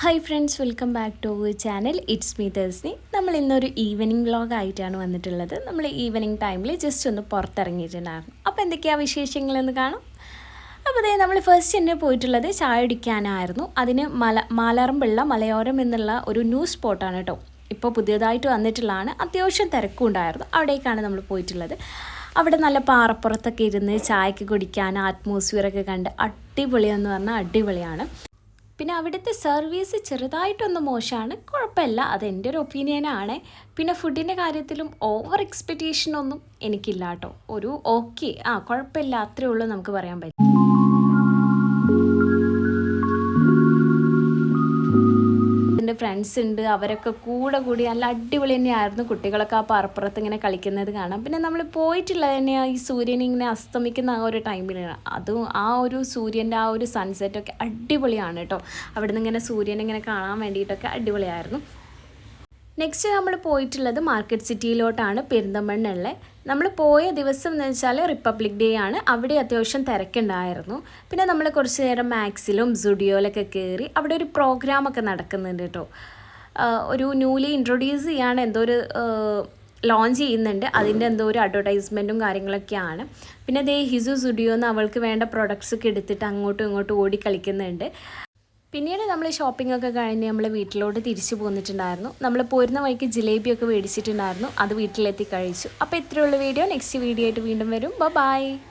Hi friends, welcome back to our channel. It's me തേഴ്സ്നി. നമ്മൾ ഇന്നൊരു ഈവനിങ് വ്ളോഗായിട്ടാണ് വന്നിട്ടുള്ളത്. നമ്മൾ ഈവനിങ് ടൈമിൽ ജസ്റ്റ് ഒന്ന് പുറത്തിറങ്ങിയിട്ടുണ്ടായിരുന്നു. അപ്പോൾ എന്തൊക്കെയാണ് വിശേഷങ്ങളെന്ന് കാണാം. അപ്പോൾ അതേ നമ്മൾ ഫസ്റ്റ് തന്നെ പോയിട്ടുള്ളത് ചായ കുടിക്കാനായിരുന്നു. അതിന് മാലറമ്പുള്ള മലയോരം എന്നുള്ള ഒരു ന്യൂ സ്പോട്ടാണ് കേട്ടോ. ഇപ്പോൾ പുതിയതായിട്ട് വന്നിട്ടുള്ളതാണ്. അത്യാവശ്യം തിരക്കും ഉണ്ടായിരുന്നു. അവിടേക്കാണ് നമ്മൾ പോയിട്ടുള്ളത്. അവിടെ നല്ല പാറപ്പുറത്തൊക്കെ ഇരുന്ന് ചായക്ക് കുടിക്കാൻ അറ്റ്മോസ്ഫിയറൊക്കെ കണ്ട് അടിപൊളിയെന്ന് പറഞ്ഞാൽ അടിപൊളിയാണ്. പിന്നെ അവിടുത്തെ സർവീസ് ചെറുതായിട്ടൊന്ന് മോശമാണ്, കുഴപ്പമില്ല, അതെൻ്റെ ഒരു ഒപ്പീനിയനാണ്. പിന്നെ ഫുഡിൻ്റെ കാര്യത്തിലും ഓവർ എക്സ്പെക്റ്റേഷനൊന്നും എനിക്കില്ല കേട്ടോ. ഒരു ഓക്കെ, കുഴപ്പമില്ല, അത്രേ ഉള്ളൂ നമുക്ക് പറയാൻ പറ്റും. എൻ്റെ ഫ്രണ്ട്സ് ഉണ്ട്, അവരൊക്കെ കൂടി നല്ല അടിപൊളി തന്നെയായിരുന്നു. കുട്ടികളൊക്കെ ആ പറപ്പുറത്ത് ഇങ്ങനെ കളിക്കുന്നത് കാണാം. പിന്നെ നമ്മൾ പോയിട്ടുള്ളത് തന്നെ ഈ സൂര്യൻ ഇങ്ങനെ അസ്തമിക്കുന്ന ആ ഒരു ടൈമിലാണ്. അതും ആ ഒരു സൂര്യൻ്റെ ആ ഒരു സൺസെറ്റൊക്കെ അടിപൊളിയാണ് കേട്ടോ. അവിടെ നിന്ന് ഇങ്ങനെ സൂര്യനെ ഇങ്ങനെ കാണാൻ വേണ്ടിയിട്ടൊക്കെ അടിപൊളിയായിരുന്നു. നെക്സ്റ്റ് നമ്മൾ പോയിട്ടുള്ളത് മാർക്കറ്റ് സിറ്റിയിലോട്ടാണ്, പെരിന്തൽമണ്ണയുള്ള. നമ്മൾ പോയ ദിവസം എന്ന് വെച്ചാൽ റിപ്പബ്ലിക് ഡേ ആണ്. അവിടെ അത്യാവശ്യം തിരക്കുണ്ടായിരുന്നു. പിന്നെ നമ്മൾ കുറച്ച് നേരം മാക്സിലും സുഡിയോയിലൊക്കെ കയറി. അവിടെ ഒരു പ്രോഗ്രാമൊക്കെ നടക്കുന്നുണ്ട് കേട്ടോ. ഒരു ന്യൂലി ഇൻട്രൊഡ്യൂസ് ചെയ്യാണ്, എന്തോ ഒരു ലോഞ്ച് ചെയ്യുന്നുണ്ട്. അതിൻ്റെ എന്തോ ഒരു അഡ്വർടൈസ്മെൻറ്റും കാര്യങ്ങളൊക്കെയാണ്. പിന്നെ ദേ ഹിസു സ്റ്റുഡിയോന്ന് അവൾക്ക് വേണ്ട പ്രൊഡക്ട്സ് ഒക്കെ എടുത്തിട്ട് അങ്ങോട്ടും ഇങ്ങോട്ടും ഓടി കളിക്കുന്നുണ്ട്. പിന്നീട് നമ്മൾ ഷോപ്പിംഗ് ഒക്കെ കഴിഞ്ഞ് നമ്മൾ വീട്ടിലോട്ട് തിരിച്ചു പോന്നിട്ടുണ്ടായിരുന്നു. നമ്മൾ പോരുന്ന വഴിക്ക് ജിലേബിയൊക്കെ മേടിച്ചിട്ടുണ്ടായിരുന്നു. അത് വീട്ടിലെത്തി കഴിച്ചു. അപ്പോൾ ഇത്രയുള്ള വീഡിയോ. നെക്സ്റ്റ് വീഡിയോ ആയിട്ട് വീണ്ടും വരും. ബൈ.